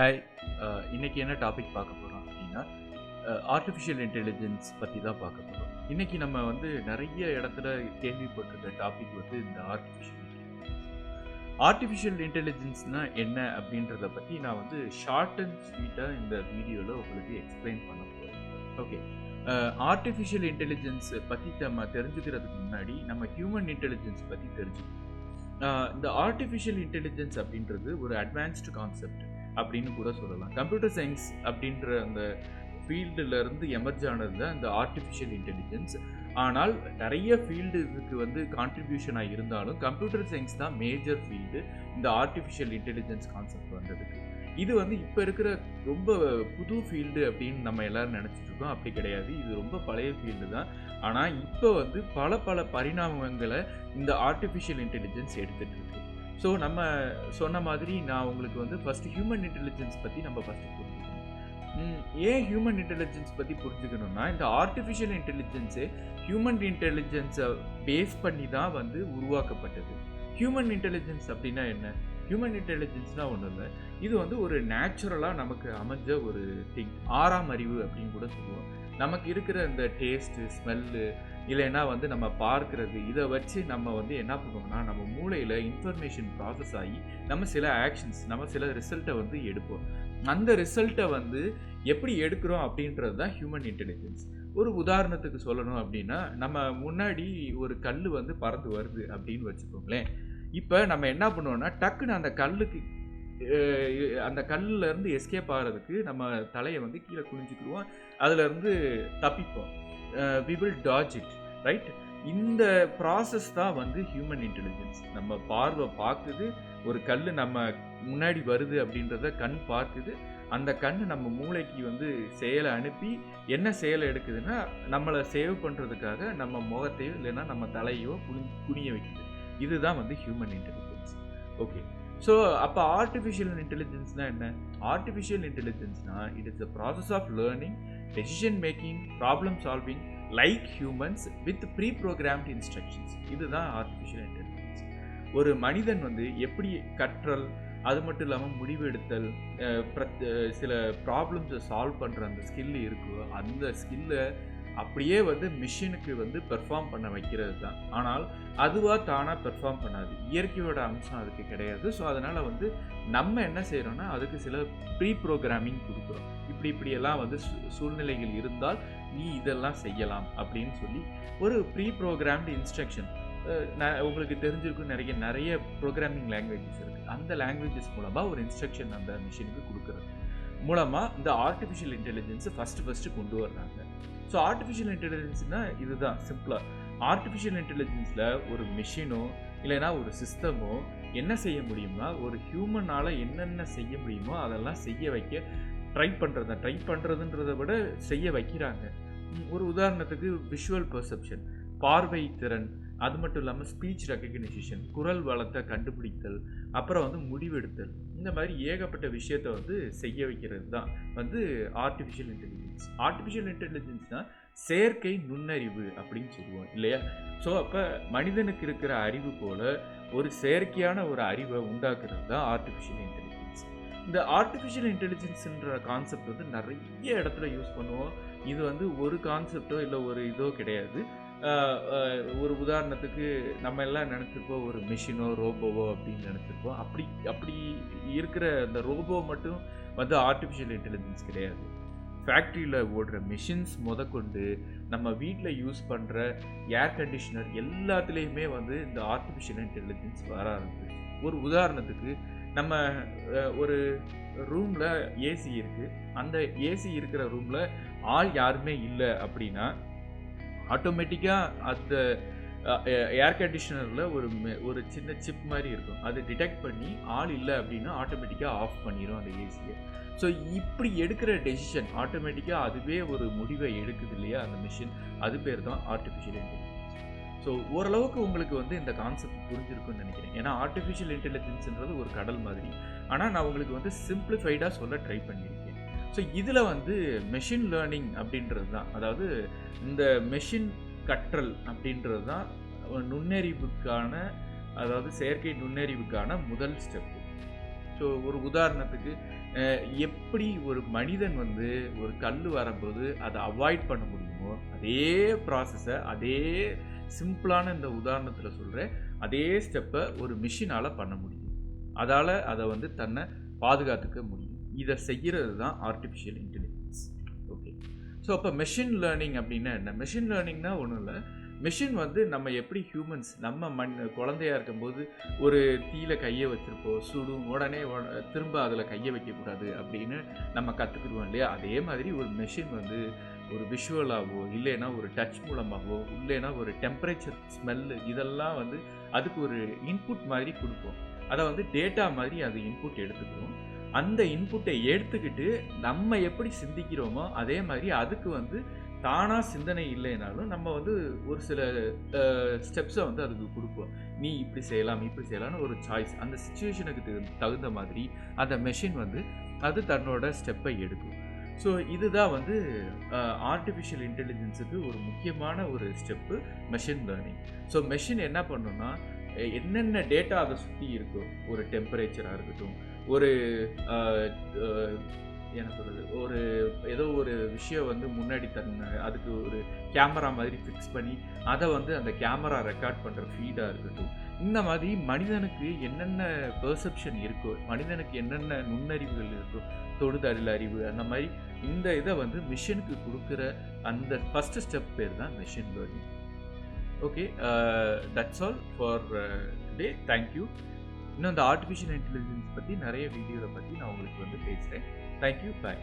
Hi. இன்னைக்கு என்ன topic பார்க்க போகிறோம் அப்படின்னா ஆர்டிஃபிஷியல் இன்டெலிஜென்ஸ் பற்றி தான் பார்க்க போகிறோம். இன்றைக்கி நம்ம நிறைய இடத்துல கேள்விப்பட்டிருக்க டாபிக் இந்த ஆர்டிஃபிஷியல் இன்டெலிஜென்ஸ்னால் என்ன அப்படின்றத பற்றி நான் ஷார்ட் அண்ட் ஸ்வீட்டாக இந்த வீடியோவில் உங்களுக்கு எக்ஸ்பிளைன் பண்ண போகிறேன். ஓகே, ஆர்டிஃபிஷியல் இன்டெலிஜென்ஸ் பற்றி நம்ம தெரிஞ்சுக்கிறதுக்கு முன்னாடி நம்ம ஹியூமன் இன்டெலிஜென்ஸ் பற்றி தெரிஞ்சுக்கணும். இந்த ஆர்டிஃபிஷியல் இன்டெலிஜென்ஸ் அப்படின்றது ஒரு அட்வான்ஸ்டு கான்செப்ட் அப்படின்னு கூட சொல்லலாம். கம்ப்யூட்டர் சயின்ஸ் அப்படின்ற அந்த ஃபீல்டுலேருந்து எமர்ஜ் ஆனது தான் இந்த ஆர்டிஃபிஷியல் இன்டெலிஜென்ஸ். ஆனால் நிறைய ஃபீல்டு இதுக்கு கான்ட்ரிபியூஷனாக இருந்தாலும் கம்ப்யூட்டர் சயின்ஸ் தான் மேஜர் ஃபீல்டு இந்த ஆர்டிஃபிஷியல் இன்டெலிஜென்ஸ் கான்செப்ட் வந்ததுக்கு. இது இப்போ இருக்கிற ரொம்ப புது ஃபீல்டு அப்படின்னு நம்ம எல்லோரும் நினச்சிட்டு இருக்கோம். அப்படி கிடையாது, இது ரொம்ப பழைய ஃபீல்டு தான். ஆனால் இப்போ பல பரிணாமங்களை இந்த ஆர்டிஃபிஷியல் இன்டெலிஜென்ஸ் எடுத்துகிட்டு இருக்கு. ஸோ நம்ம சொன்ன மாதிரி நான் உங்களுக்கு ஃபஸ்ட்டு ஹியூமன் இன்டெலிஜென்ஸ் பற்றி நம்ம ஃபஸ்ட்டு புரிஞ்சுக்கணும். ஏன் ஹியூமன் இன்டெலிஜென்ஸ் பற்றி புரிஞ்சுக்கணும்னா, இந்த ஆர்டிஃபிஷியல் இன்டெலிஜென்ஸே ஹியூமன் இன்டெலிஜென்ஸை பேஸ் பண்ணி தான் உருவாக்கப்பட்டது. ஹியூமன் இன்டெலிஜென்ஸ் அப்படின்னா என்ன? ஹியூமன் இன்டெலிஜென்ஸ்னால் ஒன்றும் இல்லை, இது ஒரு நேச்சுரலாக நமக்கு அமைஞ்ச ஒரு திங். ஆறாம் அறிவு அப்படின்னு கூட சொல்லுவோம். நமக்கு இருக்கிற இந்த டேஸ்ட்டு, ஸ்மெல்லு, இல்லைன்னா நம்ம பார்க்குறது, இதை வச்சு நம்ம என்ன பண்ணுவோம்னா, நம்ம மூளையில் இன்ஃபர்மேஷன் ப்ராசஸ் ஆகி நம்ம சில ஆக்ஷன்ஸ், நம்ம சில ரிசல்ட்டை எடுப்போம். அந்த ரிசல்ட்டை எப்படி எடுக்கிறோம் அப்படின்றது தான் ஹியூமன் இன்டெலிஜென்ஸ். ஒரு உதாரணத்துக்கு சொல்லணும் அப்படின்னா, நம்ம முன்னாடி ஒரு கல் பறந்து வருது அப்படின்னு வச்சுக்கோங்களேன். இப்போ நம்ம என்ன பண்ணுவோம்னா, டக்குன்னு அந்த கல்லிருந்து எஸ்கேப் ஆகிறதுக்கு நம்ம தலையை கீழே குனிஞ்சிக்கிடுவோம், அதிலேருந்து தப்பிப்போம். We will dodge it, right? இந்த ப்ராசஸ் தான் ஹியூமன் இன்டெலிஜென்ஸ். நம்ம பார்வை பார்க்குது, ஒரு கல் நம்ம முன்னாடி வருது அப்படின்றத கண் பார்க்குது. அந்த கண் நம்ம மூளைக்கு செயலை அனுப்பி என்ன செயலை எடுக்குதுன்னா, நம்மளை சேவ் பண்ணுறதுக்காக நம்ம முகத்தையோ இல்லைன்னா நம்ம தலையோ குனிய வைக்குது. இதுதான் ஹியூமன் இன்டெலிஜென்ஸ். ஓகே, ஸோ அப்போ ஆர்டிஃபிஷியல் இன்டெலிஜென்ஸ்னால் என்ன? ஆர்டிஃபிஷியல் இன்டெலிஜென்ஸ்னால் it is the process of learning, decision making, problem solving like humans with pre programmed instructions. இதுதான் ஆர்டிஃபிஷியல் இன்டெலிஜென்ஸ். ஒரு மனிதன் எப்படி கற்றல், அது மட்டும் இல்லாமல் முடிவெடுத்தல், சில ப்ராப்ளம்ஸை சால்வ் பண்ணுற அந்த ஸ்கில் இருக்கோ, அந்த ஸ்கில்லை அப்படியே மிஷினுக்கு பெர்ஃபார்ம் பண்ண வைக்கிறது தான். ஆனால் அதுவாக தானாக பெர்ஃபார்ம் பண்ணாது, இயற்கையோட அம்சம் அதுக்கு கிடையாது. ஸோ அதனால் நம்ம என்ன செய்கிறோன்னா, அதுக்கு சில ப்ரீ ப்ரோக்ராமிங் கொடுக்குறோம். இப்படியெல்லாம் சூழ்நிலைகள் இருந்தால் நீ இதெல்லாம் செய்யலாம் அப்படின்னு சொல்லி ஒரு ப்ரீ ப்ரோக்ராம்டு இன்ஸ்ட்ரக்ஷன். உங்களுக்கு தெரிஞ்சிருக்கும், நிறைய ப்ரோக்ராமிங் லாங்குவேஜஸ் இருக்குது. அந்த லாங்குவேஜஸ் மூலமாக ஒரு இன்ஸ்ட்ரக்ஷன் அந்த மிஷினுக்கு கொடுக்குறது மூலமாக இந்த ஆர்டிஃபிஷியல் இன்டெலிஜென்ஸை ஃபஸ்ட்டு கொண்டு வர்றாங்க. ஸோ ஆர்டிஃபிஷியல் இன்டெலிஜென்ஸ்னால் இதுதான் சிம்பிளாக. ஆர்டிஃபிஷியல் இன்டெலிஜென்ஸில் ஒரு மிஷினோ இல்லைனா ஒரு சிஸ்டமோ என்ன செய்ய முடியும்னா, ஒரு ஹியூமனால் என்னென்ன செய்ய முடியுமோ அதெல்லாம் செய்ய வைக்க ட்ரை பண்ணுறதுன்றதை விட செய்ய வைக்கிறாங்க. ஒரு உதாரணத்துக்கு விஷுவல் பெர்செப்ஷன், பார்வை திறன், அது மட்டும் இல்லாமல் ஸ்பீச் ரெக்கக்னிஷன், குரல் வளத்தை கண்டுபிடித்தல், அப்புறம் முடிவெடுத்தல், இந்த மாதிரி ஏகப்பட்ட விஷயத்தை செய்ய வைக்கிறது தான் ஆர்டிஃபிஷியல் இன்டெலிஜென்ஸ். ஆர்டிஃபிஷியல் இன்டெலிஜென்ஸ்னால் செயற்கை நுண்ணறிவு அப்படின்னு சொல்லுவோம் இல்லையா? ஸோ அப்போ மனிதனுக்கு இருக்கிற அறிவு போல் ஒரு செயற்கையான ஒரு அறிவை உண்டாக்குறது தான் ஆர்டிஃபிஷியல் இன்டெலிஜென்ஸ். இந்த ஆர்டிஃபிஷியல் இன்டெலிஜென்ஸ்ன்ற கான்செப்ட் நிறைய இடத்துல யூஸ் பண்ணுவோம். இது ஒரு கான்செப்டோ இல்லை ஒரு இதோ கிடையாது. ஒரு உதாரணத்துக்கு நம்ம எல்லாம் நினச்சிருப்போம், ஒரு மிஷினோ ரோபோவோ அப்படின்னு நினச்சிருப்போம். அப்படி இருக்கிற அந்த ரோபோ மட்டும் ஆர்டிஃபிஷியல் இன்டெலிஜென்ஸ் கிடையாது. ஃபேக்ட்ரியில் ஓடுற மிஷின்ஸ் முதற்கொண்டு நம்ம வீட்டில் யூஸ் பண்ணுற ஏர் கண்டிஷனர் எல்லாத்துலேயுமே இந்த ஆர்டிஃபிஷியல் இன்டெலிஜென்ஸ் வர ஆரம்பிச்சு. ஒரு உதாரணத்துக்கு நம்ம ஒரு ரூமில் ஏசி இருக்குது. அந்த ஏசி இருக்கிற ரூமில் ஆள் யாருமே இல்லை அப்படின்னா ஆட்டோமேட்டிக்காக அந்த ஏர் கண்டிஷனரில் ஒரு சின்ன சிப் மாதிரி இருக்கும். அது டிடெக்ட் பண்ணி ஆள் இல்லை அப்படின்னா ஆட்டோமேட்டிக்காக ஆஃப் பண்ணிடும் அந்த ஏசியை. ஸோ இப்படி எடுக்கிற டெசிஷன் ஆட்டோமேட்டிக்காக அதுவே ஒரு முடிவை எடுக்குது இல்லையா அந்த மிஷின், அது பேர் தான் ஆர்டிஃபிஷியல் இன்டெலிஜென்ஸ். ஸோ ஓரளவுக்கு உங்களுக்கு இந்த கான்செப்ட் புரிஞ்சிருக்குன்னு நினைக்கிறேன். ஏன்னா ஆர்டிஃபிஷியல் இன்டெலிஜென்ஸ்ன்றது ஒரு கடல் மாதிரி. ஆனால் நான் உங்களுக்கு சிம்பிளிஃபைடாக சொல்ல ட்ரை பண்ணியிருக்கேன். ஸோ இதில் மெஷின் லேர்னிங் அப்படின்றது தான், அதாவது இந்த மெஷின் கற்றல் அப்படின்றது தான் நுண்ணறிவுக்கான, அதாவது செயற்கை நுண்ணறிவுக்கான முதல் ஸ்டெப்பு. ஸோ ஒரு உதாரணத்துக்கு எப்படி ஒரு மனிதன் வந்து ஒரு கல் வரும்போது அதை அவாய்ட் பண்ண முடியுமோ அதே ப்ராசஸை அதே சிம்பிளான இந்த உதாரணத்தில் சொல்கிறேன் அதே ஸ்டெப்பை ஒரு மிஷினால் பண்ண முடியும். அதால் அதை வந்து தன்னை பாதுகாத்துக்க முடியும். இதை செய்கிறது தான் ஆர்டிஃபிஷியல் இன்டெலிஜென்ஸ். ஓகே, ஸோ அப்போ மெஷின் லேர்னிங் அப்படின்னா என்ன? மெஷின் லேர்னிங்னா ஒன்றும் இல்லை. மெஷின் வந்து நம்ம எப்படி ஹியூமன்ஸ் நம்ம குழந்தையாக இருக்கும்போது ஒரு தீயில கையை வச்சுருப்போம், சுடும், உடனே திரும்ப அதில் கையை வைக்கக்கூடாது அப்படின்னு நம்ம கற்றுக்குருவோம் இல்லையா? அதே மாதிரி ஒரு மெஷின் வந்து ஒரு விஷுவலாகவோ இல்லைன்னா ஒரு டச் மூலமாகவோ இல்லைன்னா ஒரு டெம்பரேச்சர், ஸ்மெல்லு இதெல்லாம் வந்து அதுக்கு ஒரு இன்புட் மாதிரி கொடுப்போம். அதை வந்து டேட்டா மாதிரி அது இன்புட் எடுத்துக்கிறோம். அந்த இன்புட்டை எடுத்துக்கிட்டு நம்ம எப்படி சிந்திக்கிறோமோ அதே மாதிரி அதுக்கு வந்து தானாக சிந்தனை இல்லைனாலும் நம்ம வந்து ஒரு சில ஸ்டெப்ஸை வந்து அதுக்கு கொடுப்போம். நீ இப்படி செய்யலாம் இப்படி செய்யலாம்னு ஒரு சாய்ஸ், அந்த சிச்சுவேஷனுக்கு தகுந்த மாதிரி அந்த மெஷின் வந்து அது தன்னோட ஸ்டெப்பை எடுக்கும். ஸோ இதுதான் வந்து ஆர்டிஃபிஷியல் இன்டெலிஜென்ஸுக்கு ஒரு முக்கியமான ஒரு step machine learning. So machine என்ன பண்ணுன்னா என்னென்ன டேட்டா அதை சுற்றி இருக்கும், ஒரு டெம்பரேச்சராக இருக்கட்டும், ஒரு என்ன சொல்கிறது, ஒரு ஏதோ ஒரு விஷயம் வந்து முன்னாடி அதுக்கு ஒரு கேமரா மாதிரி ஃபிக்ஸ் பண்ணி அதை வந்து அந்த கேமரா ரெக்கார்ட் பண்ணுற ஃபீடாக இருக்கட்டும், இந்த மாதிரி மனிதனுக்கு என்னென்ன பெர்செப்ஷன் இருக்கோ, மனிதனுக்கு என்னென்ன நுண்ணறிவுகள் இருக்கோ, தொடுதல் அறிவு, அந்த மாதிரி இந்த இதை வந்து மிஷினுக்கு கொடுக்குற அந்த ஃபஸ்ட்டு ஸ்டெப் பேர் தான் machine learning. Okay, that's all for today. Thank you. இன்னும் இந்த ஆர்டிஃபிஷியல் இன்டெலிஜென்ஸ் பற்றி நிறைய வீடியோவை பற்றி நான் உங்களுக்கு வந்து பேசுகிறேன். தேங்க்யூ, பாய்.